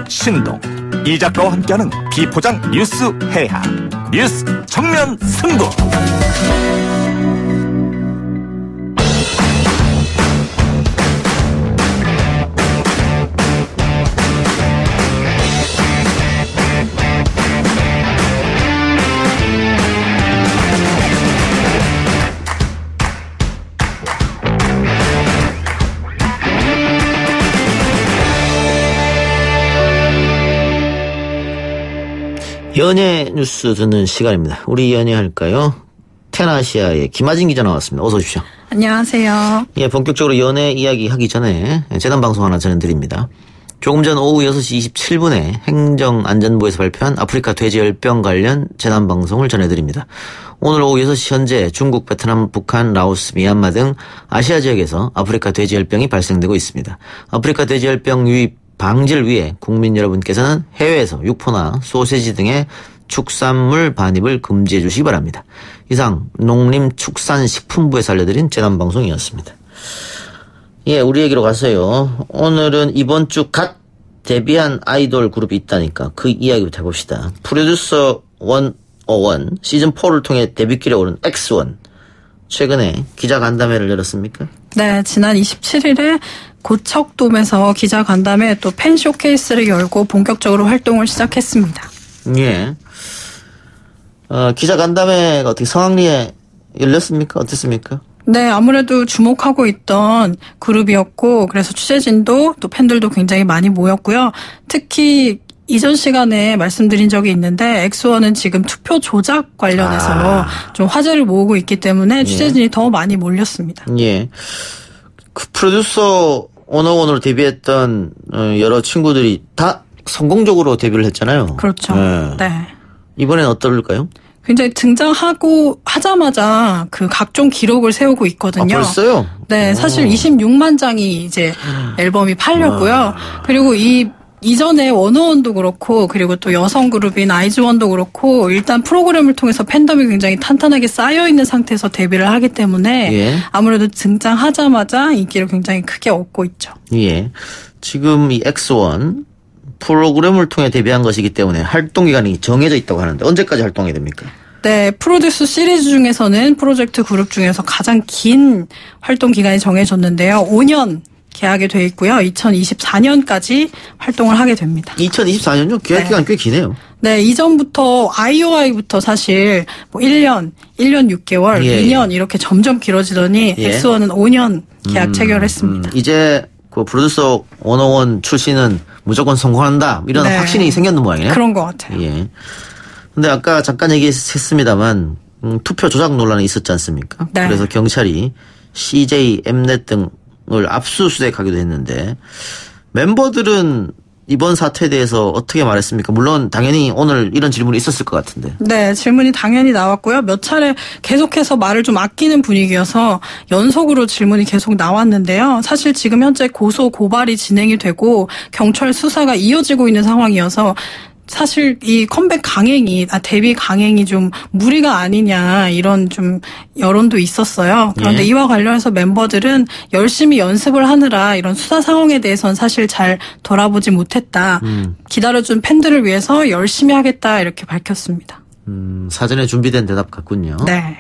신동 이 작가와 함께하는 비포장 뉴스 해학 뉴스 정면 승부. 연예 뉴스 듣는 시간입니다. 우리 연예할까요? 테나시아의 김아진 기자 나왔습니다. 어서 오십시오. 안녕하세요. 예, 본격적으로 연예 이야기 하기 전에 재난 방송 하나 전해드립니다. 조금 전 오후 6시 27분에 행정안전부에서 발표한 아프리카 돼지열병 관련 재난 방송을 전해드립니다. 오늘 오후 6시 현재 중국, 베트남, 북한, 라오스, 미얀마 등 아시아 지역에서 아프리카 돼지열병이 발생되고 있습니다. 아프리카 돼지열병 유입 방지를 위해 국민 여러분께서는 해외에서 육포나 소세지 등의 축산물 반입을 금지해 주시기 바랍니다. 이상 농림축산식품부에서 알려드린 재난방송이었습니다. 예, 우리 얘기로 가서요. 오늘은 이번 주 갓 데뷔한 아이돌 그룹이 있다니까 그 이야기부터 해봅시다. 프로듀서 101 시즌4를 통해 데뷔길에 오른 X1. 최근에 기자간담회를 열었습니까? 네, 지난 27일에 고척돔에서 기자간담회 또 팬 쇼케이스를 열고 본격적으로 활동을 시작했습니다. 예. 기자간담회가 어떻게 성황리에 열렸습니까? 어땠습니까? 네, 아무래도 주목하고 있던 그룹이었고 그래서 취재진도 또 팬들도 굉장히 많이 모였고요. 특히 이전 시간에 말씀드린 적이 있는데 엑소원은 지금 투표 조작 관련해서 좀 화제를 모으고 있기 때문에 취재진이 더 많이 몰렸습니다. 예. 그 프로듀서 101으로 데뷔했던 여러 친구들이 다 성공적으로 데뷔를 했잖아요. 그렇죠. 네. 이번엔 어떨까요? 굉장히 등장하고 하자마자 그 각종 기록을 세우고 있거든요. 아, 벌써요? 네, 사실 26만 장이 이제 앨범이 팔렸고요. 그리고 이전에 원어원도 그렇고 그리고 또 여성 그룹인 아이즈원도 그렇고 일단 프로그램을 통해서 팬덤이 굉장히 탄탄하게 쌓여있는 상태에서 데뷔를 하기 때문에 예. 아무래도 등장하자마자 인기를 굉장히 크게 얻고 있죠. 예. 지금 이 X1 프로그램을 통해 데뷔한 것이기 때문에 활동 기간이 정해져 있다고 하는데 언제까지 활동해야 됩니까? 네, 프로듀스 시리즈 중에서는 프로젝트 그룹 중에서 가장 긴 활동 기간이 정해졌는데요. 5년 계약이 돼 있고요. 2024년까지 활동을 하게 됩니다. 2024년요? 계약 기간 꽤 기네요. 네, 이전부터 IOI부터 사실 뭐 1년 6개월, 2년 이렇게 점점 길어지더니 X1은 5년 계약 체결했습니다. 이제 그 프로듀서 101 출신은 무조건 성공한다. 이런 확신이 생겼는 모양이네요. 그런 것 같아요. 예. 근데 아까 잠깐 얘기했습니다만 투표 조작 논란이 있었지 않습니까? 네. 그래서 경찰이 CJ, 엠넷 등을 압수수색하기도 했는데 멤버들은 이번 사태에 대해서 어떻게 말했습니까? 물론 당연히 오늘 이런 질문이 있었을 것 같은데. 네, 질문이 당연히 나왔고요. 몇 차례 계속해서 말을 좀 아끼는 분위기여서 연속으로 질문이 계속 나왔는데요. 사실 지금 현재 고소 고발이 진행이 되고 경찰 수사가 이어지고 있는 상황이어서 사실 이 컴백 강행이 데뷔 강행이 좀 무리가 아니냐 이런 좀 여론도 있었어요. 그런데 이와 관련해서 멤버들은 열심히 연습을 하느라 이런 수사 상황에 대해서는 사실 잘 돌아보지 못했다. 기다려준 팬들을 위해서 열심히 하겠다 이렇게 밝혔습니다. 사전에 준비된 대답 같군요. 네.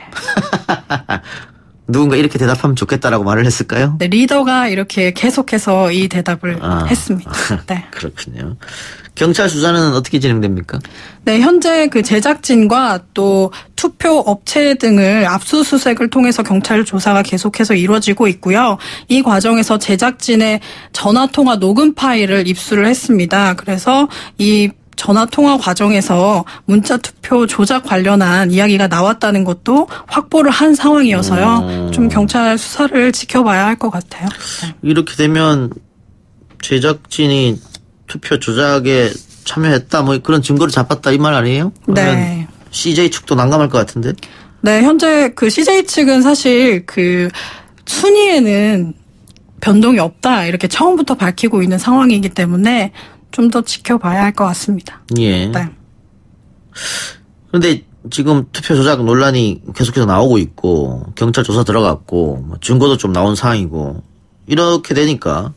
누군가 이렇게 대답하면 좋겠다라고 말을 했을까요? 네, 리더가 이렇게 계속해서 이 대답을 했습니다. 네. 그렇군요. 경찰 수사는 어떻게 진행됩니까? 네, 현재 그 제작진과 또 투표 업체 등을 압수수색을 통해서 경찰 조사가 계속해서 이루어지고 있고요. 이 과정에서 제작진의 전화통화 녹음 파일을 입수를 했습니다. 그래서 이 전화통화 과정에서 문자투표 조작 관련한 이야기가 나왔다는 것도 확보를 한 상황이어서요. 좀 경찰 수사를 지켜봐야 할 것 같아요. 네. 이렇게 되면 제작진이 투표 조작에 참여했다 뭐 그런 증거를 잡았다 이 말 아니에요? 네. CJ 측도 난감할 것 같은데? 네, 현재 그 CJ 측은 사실 그 순위에는 변동이 없다 이렇게 처음부터 밝히고 있는 상황이기 때문에 좀 더 지켜봐야 할 것 같습니다. 예. 네. 그런데 지금 투표 조작 논란이 계속해서 나오고 있고 경찰 조사 들어갔고 뭐 증거도 좀 나온 상황이고 이렇게 되니까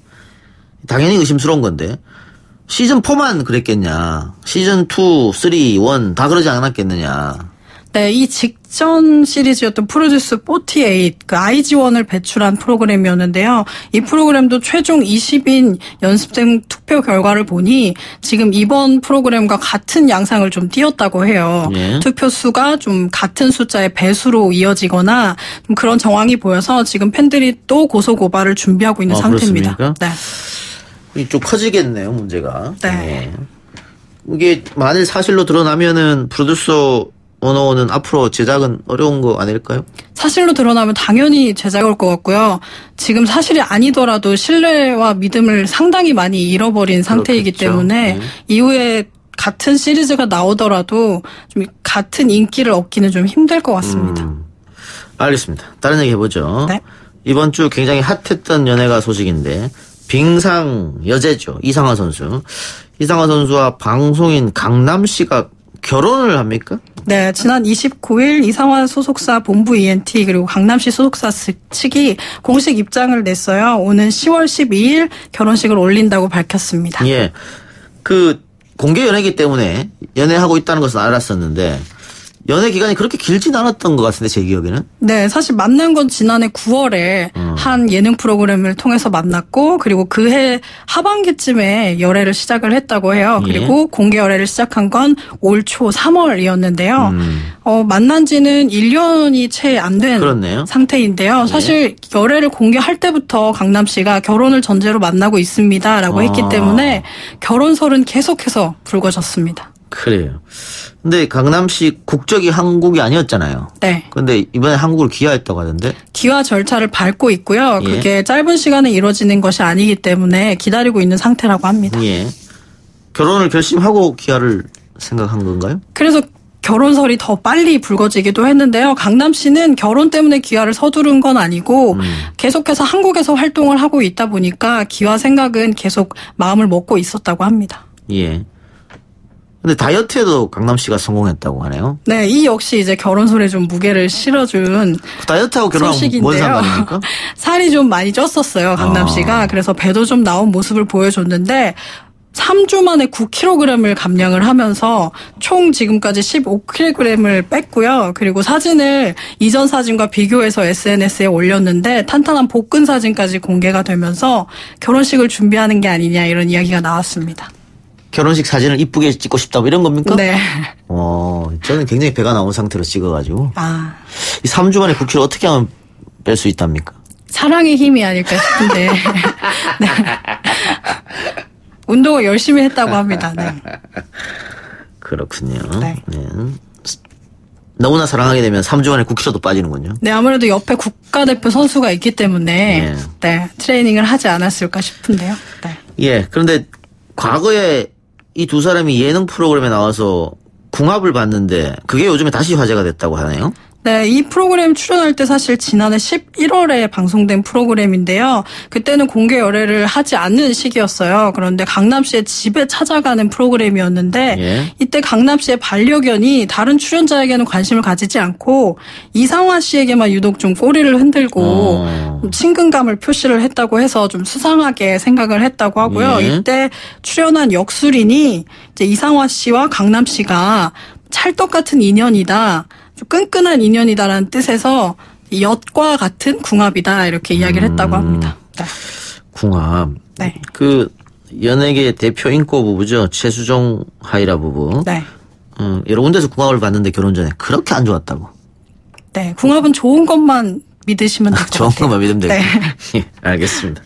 당연히 의심스러운 건데 시즌 4만 그랬겠냐. 시즌 2, 3, 1 다 그러지 않았겠느냐. 네, 이 직전 시리즈였던 프로듀스 48, 그 IG1을 배출한 프로그램이었는데요. 이 프로그램도 최종 20인 연습생 투표 결과를 보니 지금 이번 프로그램과 같은 양상을 좀 띄었다고 해요. 예. 투표 수가 좀 같은 숫자의 배수로 이어지거나 좀 그런 정황이 보여서 지금 팬들이 또 고소고발을 준비하고 있는 상태입니다. 그렇습니까? 네. 좀 커지겠네요, 문제가. 네. 네. 이게 만일 사실로 드러나면은 프로듀서 101은 앞으로 제작은 어려운 거 아닐까요? 사실로 드러나면 당연히 제작이 올 것 같고요. 지금 사실이 아니더라도 신뢰와 믿음을 상당히 많이 잃어버린 상태이기 그렇겠죠. 때문에 네. 이후에 같은 시리즈가 나오더라도 좀 같은 인기를 얻기는 좀 힘들 것 같습니다. 알겠습니다. 다른 얘기 해보죠. 네. 이번 주 굉장히 핫했던 연예가 소식인데 빙상 여제죠. 이상화 선수. 이상화 선수와 방송인 강남 씨가 결혼을 합니까? 네, 지난 29일 이상화 소속사 본부 ENT 그리고 강남시 소속사 측이 공식 입장을 냈어요. 오는 10월 12일 결혼식을 올린다고 밝혔습니다. 예. 그 공개 연애이기 때문에 연애하고 있다는 것은 알았었는데 연애 기간이 그렇게 길진 않았던 것 같은데 제 기억에는. 네, 사실 만난 건 지난해 9월에 한 예능 프로그램을 통해서 만났고 그리고 그해 하반기쯤에 열애를 시작을 했다고 해요. 예. 그리고 공개 열애를 시작한 건 올 초 3월이었는데요. 만난 지는 1년이 채 안 된 그렇네요. 상태인데요. 사실 열애를 공개할 때부터 강남 씨가 결혼을 전제로 만나고 있습니다라고 했기 때문에 결혼설은 계속해서 불거졌습니다. 그래요. 근데 강남 씨 국적이 한국이 아니었잖아요. 네. 근데 이번에 한국을 귀화했다고 하던데. 귀화 절차를 밟고 있고요. 예. 그게 짧은 시간에 이루어지는 것이 아니기 때문에 기다리고 있는 상태라고 합니다. 예. 결혼을 결심하고 귀화를 생각한 건가요? 그래서 결혼설이 더 빨리 불거지기도 했는데요. 강남 씨는 결혼 때문에 귀화를 서두른 건 아니고 계속해서 한국에서 활동을 하고 있다 보니까 귀화 생각은 계속 마음을 먹고 있었다고 합니다. 예. 근데 다이어트에도 강남 씨가 성공했다고 하네요. 네, 이 역시 이제 결혼설에 좀 무게를 실어준 다이어트하고 결혼하면 소식인데요. 뭔 상관입니까? 살이 좀 많이 쪘었어요, 강남 씨가. 그래서 배도 좀 나온 모습을 보여줬는데 3주 만에 9kg을 감량을 하면서 총 지금까지 15kg을 뺐고요. 그리고 사진을 이전 사진과 비교해서 SNS에 올렸는데 탄탄한 복근 사진까지 공개가 되면서 결혼식을 준비하는 게 아니냐 이런 이야기가 나왔습니다. 결혼식 사진을 이쁘게 찍고 싶다 뭐 이런 겁니까? 네. 저는 굉장히 배가 나온 상태로 찍어가지고 이 3주 만에 9kg 어떻게 하면 뺄 수 있답니까? 사랑의 힘이 아닐까 싶은데 네. 운동을 열심히 했다고 합니다. 네. 그렇군요. 네. 네. 너무나 사랑하게 되면 3주 만에 9kg도 빠지는군요. 네, 아무래도 옆에 국가대표 선수가 있기 때문에 네, 트레이닝을 하지 않았을까 싶은데요. 네. 예, 그런데 과거에 이 두 사람이 예능 프로그램에 나와서 궁합을 봤는데 그게 요즘에 다시 화제가 됐다고 하네요. 네, 이 프로그램 출연할 때 사실 지난해 11월에 방송된 프로그램인데요. 그때는 공개 열애를 하지 않는 시기였어요. 그런데 강남 씨의 집에 찾아가는 프로그램이었는데 예. 이때 강남 씨의 반려견이 다른 출연자에게는 관심을 가지지 않고 이상화 씨에게만 유독 좀 꼬리를 흔들고 친근감을 표시를 했다고 해서 좀 수상하게 생각을 했다고 하고요. 예. 이때 출연한 역술인이 이제 이상화 씨와 강남 씨가 찰떡 같은 인연이다. 좀 끈끈한 인연이다라는 뜻에서 엿과 같은 궁합이다 이렇게 이야기를 했다고 합니다. 네. 궁합. 네. 그 연예계 대표 인꼬 부부죠. 최수종 하이라 부부. 네. 여러 군데서 궁합을 봤는데 결혼 전에 그렇게 안 좋았다고. 네. 궁합은 좋은 것만 믿으시면 될 것 같아요. 좋은 것만 믿으면 되고. 네. 예, 알겠습니다.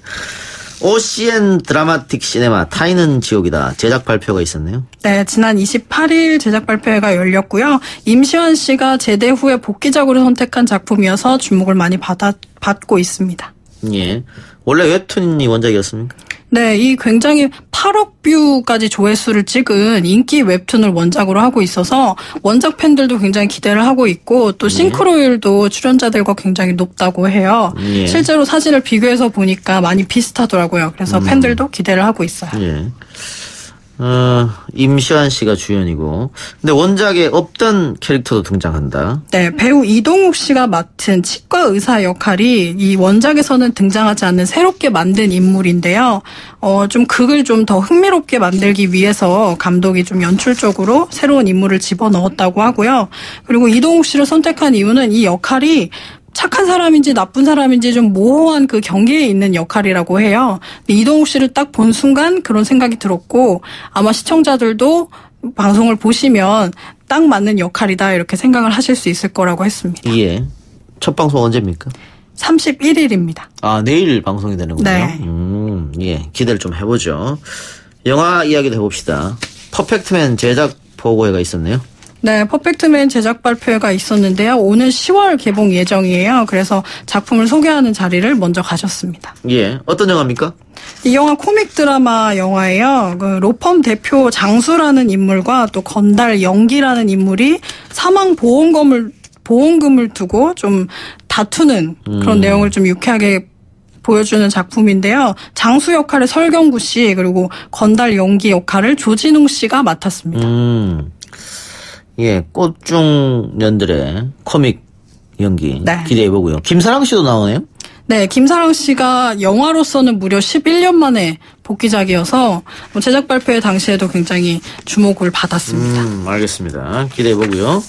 OCN 드라마틱 시네마 타인은 지옥이다. 제작 발표가 있었네요. 네, 지난 28일 제작 발표회가 열렸고요. 임시완 씨가 제대 후에 복귀작으로 선택한 작품이어서 주목을 많이 받고 있습니다. 예. 원래 웹툰이 원작이었습니까? 네, 이 굉장히 8억 뷰까지 조회수를 찍은 인기 웹툰을 원작으로 하고 있어서 원작 팬들도 굉장히 기대를 하고 있고 또 싱크로율도 출연자들과 굉장히 높다고 해요. 예. 실제로 사진을 비교해서 보니까 많이 비슷하더라고요. 그래서 팬들도 기대를 하고 있어요. 예. 임시완 씨가 주연이고, 근데 원작에 없던 캐릭터도 등장한다. 네, 배우 이동욱 씨가 맡은 치과 의사 역할이 이 원작에서는 등장하지 않는 새롭게 만든 인물인데요. 좀 극을 좀 더 흥미롭게 만들기 위해서 감독이 좀 연출적으로 새로운 인물을 집어넣었다고 하고요. 그리고 이동욱 씨를 선택한 이유는 이 역할이 착한 사람인지 나쁜 사람인지 좀 모호한 그 경계에 있는 역할이라고 해요. 근데 이동욱 씨를 딱 본 순간 그런 생각이 들었고 아마 시청자들도 방송을 보시면 딱 맞는 역할이다 이렇게 생각을 하실 수 있을 거라고 했습니다. 예. 첫 방송 언제입니까? 31일입니다. 아, 내일 방송이 되는군요. 네. 예. 기대를 좀 해보죠. 영화 이야기도 해봅시다. 퍼펙트맨 제작 보고회가 있었네요. 네, 퍼펙트맨 제작 발표회가 있었는데요. 오는 10월 개봉 예정이에요. 그래서 작품을 소개하는 자리를 먼저 가졌습니다. 예. 어떤 영화입니까? 이 영화 코믹 드라마 영화예요. 그 로펌 대표 장수라는 인물과 또 건달 영기라는 인물이 사망 보험금을 두고 좀 다투는 그런 내용을 좀 유쾌하게 보여주는 작품인데요. 장수 역할의 설경구 씨 그리고 건달 영기 역할을 조진웅 씨가 맡았습니다. 예, 꽃중년들의 코믹 연기 네. 기대해보고요. 김사랑 씨도 나오네요? 네, 김사랑 씨가 영화로서는 무려 11년 만에 복귀작이어서 제작 발표회 당시에도 굉장히 주목을 받았습니다. 알겠습니다. 기대해보고요.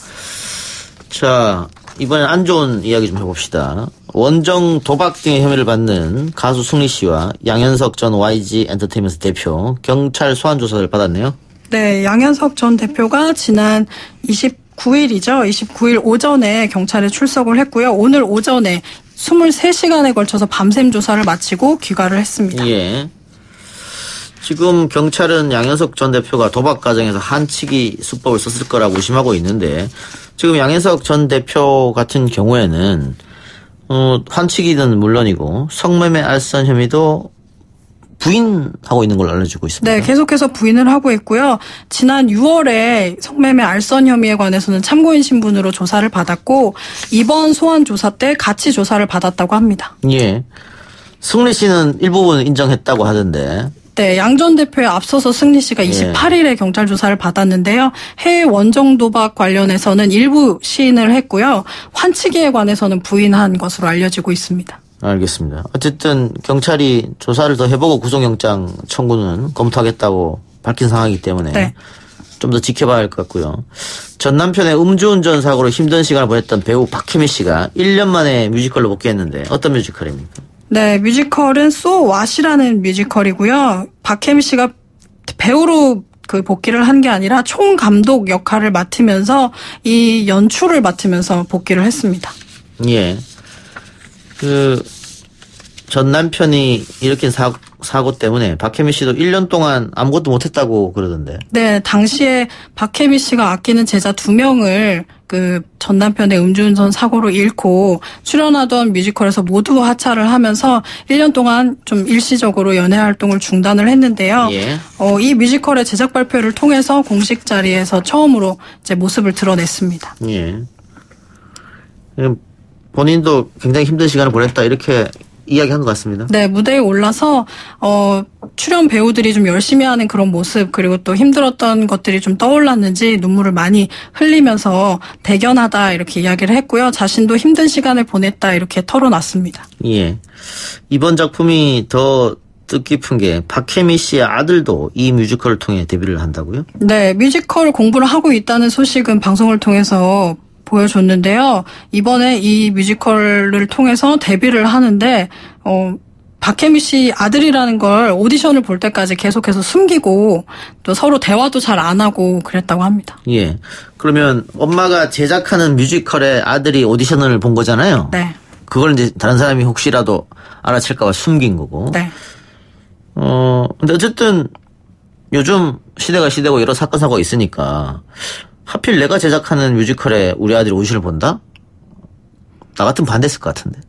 자, 이번엔 안 좋은 이야기 좀 해봅시다. 원정 도박 등의 혐의를 받는 가수 승리 씨와 양현석 전 YG 엔터테인먼트 대표 경찰 소환 조사를 받았네요. 네, 양현석 전 대표가 지난 29일이죠. 29일 오전에 경찰에 출석을 했고요. 오늘 오전에 23시간에 걸쳐서 밤샘 조사를 마치고 귀가를 했습니다. 예. 지금 경찰은 양현석 전 대표가 도박 과정에서 한치기 수법을 썼을 거라고 의심하고 있는데 지금 양현석 전 대표 같은 경우에는 한치기는 물론이고 성매매 알선 혐의도 부인하고 있는 걸로 알려지고 있습니다. 네, 계속해서 부인을 하고 있고요. 지난 6월에 성매매 알선 혐의에 관해서는 참고인 신분으로 조사를 받았고 이번 소환 조사 때 같이 조사를 받았다고 합니다. 예. 승리 씨는 일부분 인정했다고 하던데. 네, 양 전 대표에 앞서서 승리 씨가 28일에 경찰 조사를 받았는데요. 해외 원정 도박 관련해서는 일부 시인을 했고요. 환치기에 관해서는 부인한 것으로 알려지고 있습니다. 알겠습니다. 어쨌든 경찰이 조사를 더 해보고 구속영장 청구는 검토하겠다고 밝힌 상황이기 때문에 네. 좀 더 지켜봐야 할 것 같고요. 전 남편의 음주운전 사고로 힘든 시간을 보냈던 배우 박혜미 씨가 1년 만에 뮤지컬로 복귀했는데 어떤 뮤지컬입니까? 네, 뮤지컬은 So What이라는 뮤지컬이고요. 박혜미 씨가 배우로 그 복귀를 한 게 아니라 총감독 역할을 맡으면서 이 연출을 맡으면서 복귀를 했습니다. 예. 전 남편이 일으킨 사고 때문에 박혜미 씨도 1년 동안 아무것도 못했다고 그러던데. 네, 당시에 박혜미 씨가 아끼는 제자 2명을 그 전 남편의 음주운전 사고로 잃고 출연하던 뮤지컬에서 모두 하차를 하면서 1년 동안 좀 일시적으로 연애 활동을 중단을 했는데요. 예. 이 뮤지컬의 제작 발표를 통해서 공식 자리에서 처음으로 이제 모습을 드러냈습니다. 예. 본인도 굉장히 힘든 시간을 보냈다 이렇게 이야기한 것 같습니다. 네, 무대에 올라서 출연 배우들이 좀 열심히 하는 그런 모습 그리고 또 힘들었던 것들이 좀 떠올랐는지 눈물을 많이 흘리면서 대견하다 이렇게 이야기를 했고요. 자신도 힘든 시간을 보냈다 이렇게 털어놨습니다. 예. 이번 작품이 더 뜻깊은 게 박혜미 씨의 아들도 이 뮤지컬을 통해 데뷔를 한다고요? 네, 뮤지컬 공부를 하고 있다는 소식은 방송을 통해서 보여줬는데요. 이번에 이 뮤지컬을 통해서 데뷔를 하는데 박혜미 씨 아들이라는 걸 오디션을 볼 때까지 계속해서 숨기고 또 서로 대화도 잘 안 하고 그랬다고 합니다. 예. 그러면 엄마가 제작하는 뮤지컬의 아들이 오디션을 본 거잖아요. 네. 그걸 이제 다른 사람이 혹시라도 알아챌까 봐 숨긴 거고. 네. 근데 어쨌든 요즘 시대가 시대고 여러 사건 사고가 있으니까 하필 내가 제작하는 뮤지컬에 우리 아들이 오디션을 본다? 나 같으면 반대했을 것 같은데.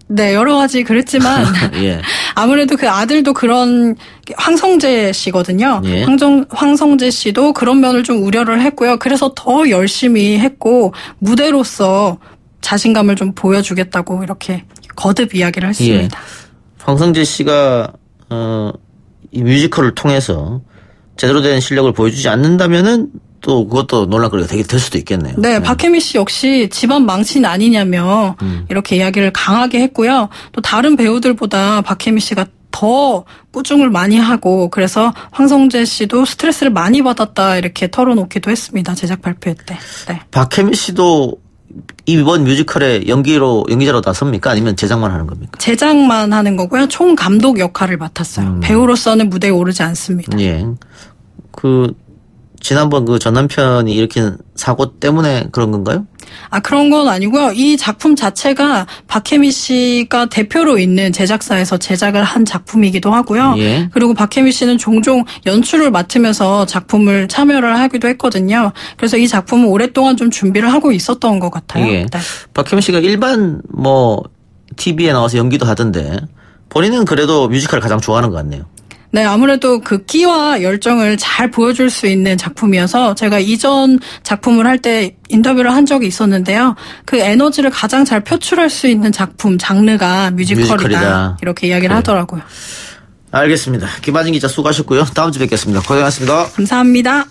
네, 여러 가지 그랬지만 예. 아무래도 그 아들도 그런 황성재 씨거든요. 예. 황성재 씨도 그런 면을 좀 우려를 했고요. 그래서 더 열심히 했고 무대로서 자신감을 좀 보여주겠다고 이렇게 거듭 이야기를 했습니다. 예. 황성재 씨가 이 뮤지컬을 통해서 제대로 된 실력을 보여주지 않는다면은 또 그것도 논란거리가 될 수도 있겠네요. 네, 박혜미 씨 역시 집안 망신 아니냐며 이렇게 이야기를 강하게 했고요. 또 다른 배우들보다 박혜미 씨가 더 꾸중을 많이 하고 그래서 황성재 씨도 스트레스를 많이 받았다 이렇게 털어놓기도 했습니다. 제작 발표 때. 네. 박혜미 씨도 이번 뮤지컬에 연기자로 나섭니까? 아니면 제작만 하는 겁니까? 제작만 하는 거고요. 총 감독 역할을 맡았어요. 배우로서는 무대에 오르지 않습니다. 예. 지난번 전 남편이 일으킨 사고 때문에 그런 건가요? 그런 건 아니고요. 이 작품 자체가 박혜미 씨가 대표로 있는 제작사에서 제작을 한 작품이기도 하고요. 예. 그리고 박혜미 씨는 종종 연출을 맡으면서 작품을 참여를 하기도 했거든요. 그래서 이 작품은 오랫동안 좀 준비를 하고 있었던 것 같아요. 예. 네. 박혜미 씨가 일반 TV에 나와서 연기도 하던데 본인은 그래도 뮤지컬을 가장 좋아하는 것 같네요. 네, 아무래도 그 끼와 열정을 잘 보여줄 수 있는 작품이어서 제가 이전 작품을 할 때 인터뷰를 한 적이 있었는데요. 그 에너지를 가장 잘 표출할 수 있는 작품, 장르가 뮤지컬이다. 이렇게 이야기를 하더라고요. 알겠습니다. 김아진 기자 수고하셨고요. 다음 주에 뵙겠습니다. 고생하셨습니다. 감사합니다.